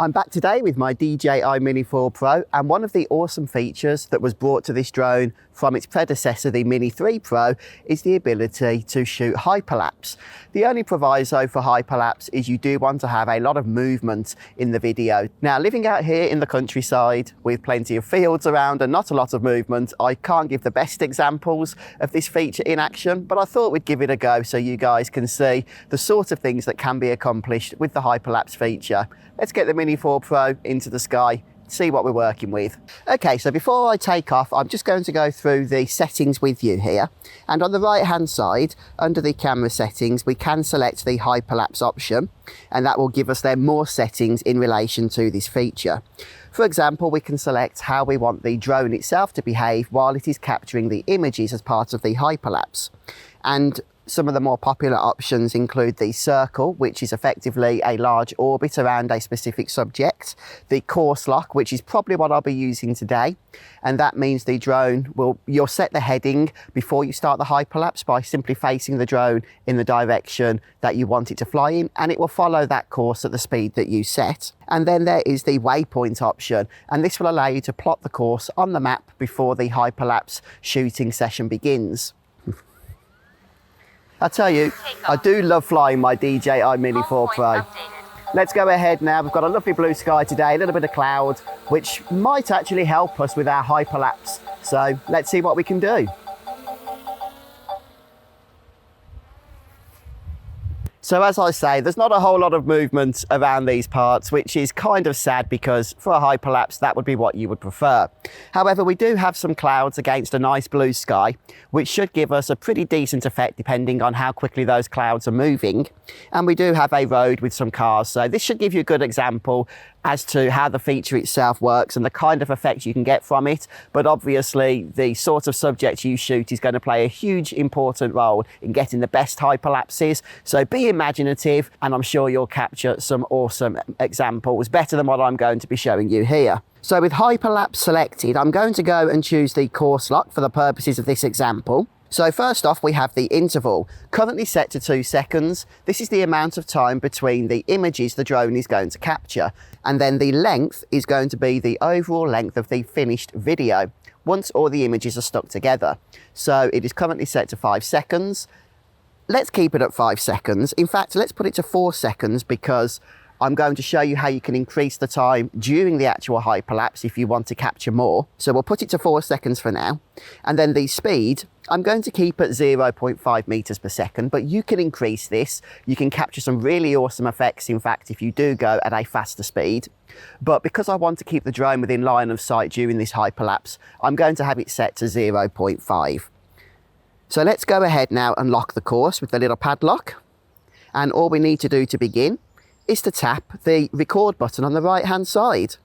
I'm back today with my DJI Mini 4 Pro, and one of the awesome features that was brought to this drone from its predecessor, the Mini 3 Pro, is the ability to shoot hyperlapse. The only proviso for hyperlapse is you do want to have a lot of movement in the video. Now, living out here in the countryside with plenty of fields around and not a lot of movement, I can't give the best examples of this feature in action, but I thought we'd give it a go so you guys can see the sort of things that can be accomplished with the hyperlapse feature. Let's get the Mini 4 Pro into the sky, see what we're working with. Okay, so before I take off, I'm just going to go through the settings with you here. And on the right hand side, under the camera settings, we can select the hyperlapse option, and that will give us then more settings in relation to this feature. For example, we can select how we want the drone itself to behave while it is capturing the images as part of the hyperlapse. And some of the more popular options include the circle, which is effectively a large orbit around a specific subject, the course lock, which is probably what I'll be using today, and that means the drone you'll set the heading before you start the hyperlapse by simply facing the drone in the direction that you want it to fly in, and it will follow that course at the speed that you set. And then there is the waypoint option, and this will allow you to plot the course on the map before the hyperlapse shooting session begins. I tell you, I do love flying my DJI Mini 4 Pro. Let's go ahead now. We've got a lovely blue sky today, a little bit of cloud, which might actually help us with our hyperlapse. So let's see what we can do. So as I say, there's not a whole lot of movement around these parts, which is kind of sad because for a hyperlapse, that would be what you would prefer. However, we do have some clouds against a nice blue sky, which should give us a pretty decent effect depending on how quickly those clouds are moving. And we do have a road with some cars, so this should give you a good example as to how the feature itself works and the kind of effect you can get from it. But obviously, the sort of subject you shoot is going to play a huge important role in getting the best hyperlapses. So be imaginative, and I'm sure you'll capture some awesome examples, better than what I'm going to be showing you here. So with hyperlapse selected, I'm going to go and choose the course lock for the purposes of this example. So first off, we have the interval, currently set to 2 seconds. This is the amount of time between the images the drone is going to capture. And then the length is going to be the overall length of the finished video once all the images are stuck together. So it is currently set to 5 seconds. Let's keep it at 5 seconds. In fact, let's put it to 4 seconds because I'm going to show you how you can increase the time during the actual hyperlapse if you want to capture more. So we'll put it to 4 seconds for now. And then the speed, I'm going to keep at 0.5 meters per second, but you can increase this. You can capture some really awesome effects, in fact, if you do go at a faster speed. But because I want to keep the drone within line of sight during this hyperlapse, I'm going to have it set to 0.5. So let's go ahead now and lock the course with the little padlock. And all we need to do to begin is to tap the record button on the right hand side.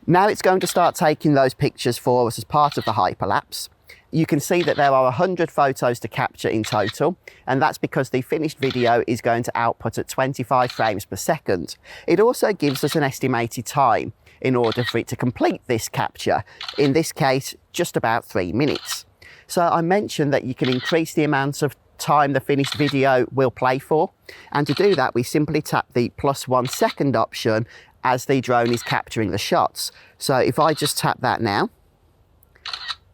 Now it's going to start taking those pictures for us as part of the hyperlapse. You can see that there are 100 photos to capture in total, and that's because the finished video is going to output at 25 frames per second. It also gives us an estimated time in order for it to complete this capture, in this case just about 3 minutes. So I mentioned that you can increase the amount of time the finished video will play for, and to do that we simply tap the +1 second option as the drone is capturing the shots. So if I just tap that now,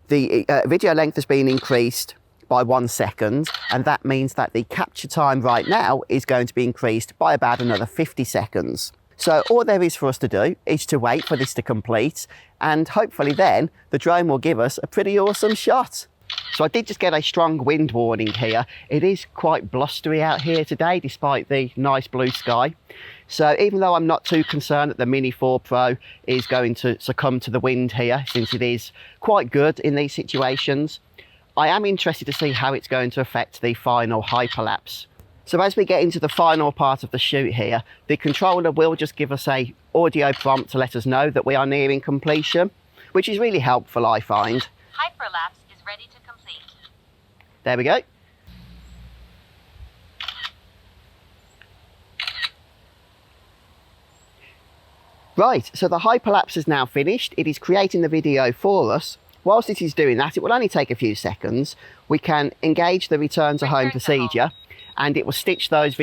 the video length has been increased by 1 second, and that means that the capture time right now is going to be increased by about another 50 seconds. So all there is for us to do is to wait for this to complete, and hopefully then the drone will give us a pretty awesome shot. So I did just get a strong wind warning here. It is quite blustery out here today despite the nice blue sky. So even though I'm not too concerned that the Mini 4 Pro is going to succumb to the wind here, since it is quite good in these situations, I am interested to see how it's going to affect the final hyperlapse. So as we get into the final part of the shoot here, the controller will just give us a audio prompt to let us know that we are nearing completion, which is really helpful, I find. Hyperlapse is ready to complete. There we go. Right, so the hyperlapse is now finished. It is creating the video for us. Whilst it is doing that, it will only take a few seconds. We can engage the return to home procedure, and it will stitch those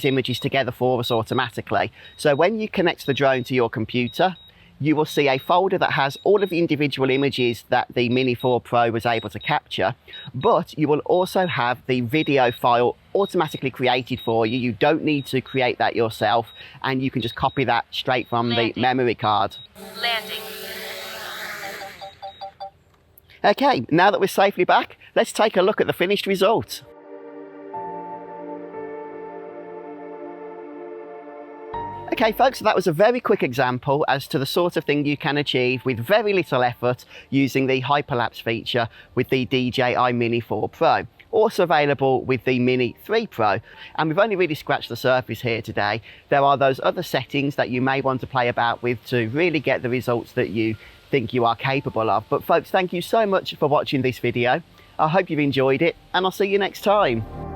images together for us automatically. So when you connect the drone to your computer, you will see a folder that has all of the individual images that the Mini 4 Pro was able to capture, but you will also have the video file automatically created for you. You don't need to create that yourself, and you can just copy that straight from the memory card. Landing. Okay, now that we're safely back, let's take a look at the finished result. Okay folks, so that was a very quick example as to the sort of thing you can achieve with very little effort using the Hyperlapse feature with the DJI Mini 4 Pro. Also available with the Mini 3 Pro, and we've only really scratched the surface here today. There are those other settings that you may want to play about with to really get the results that you think you are capable of. But folks, thank you so much for watching this video. I hope you've enjoyed it, and I'll see you next time.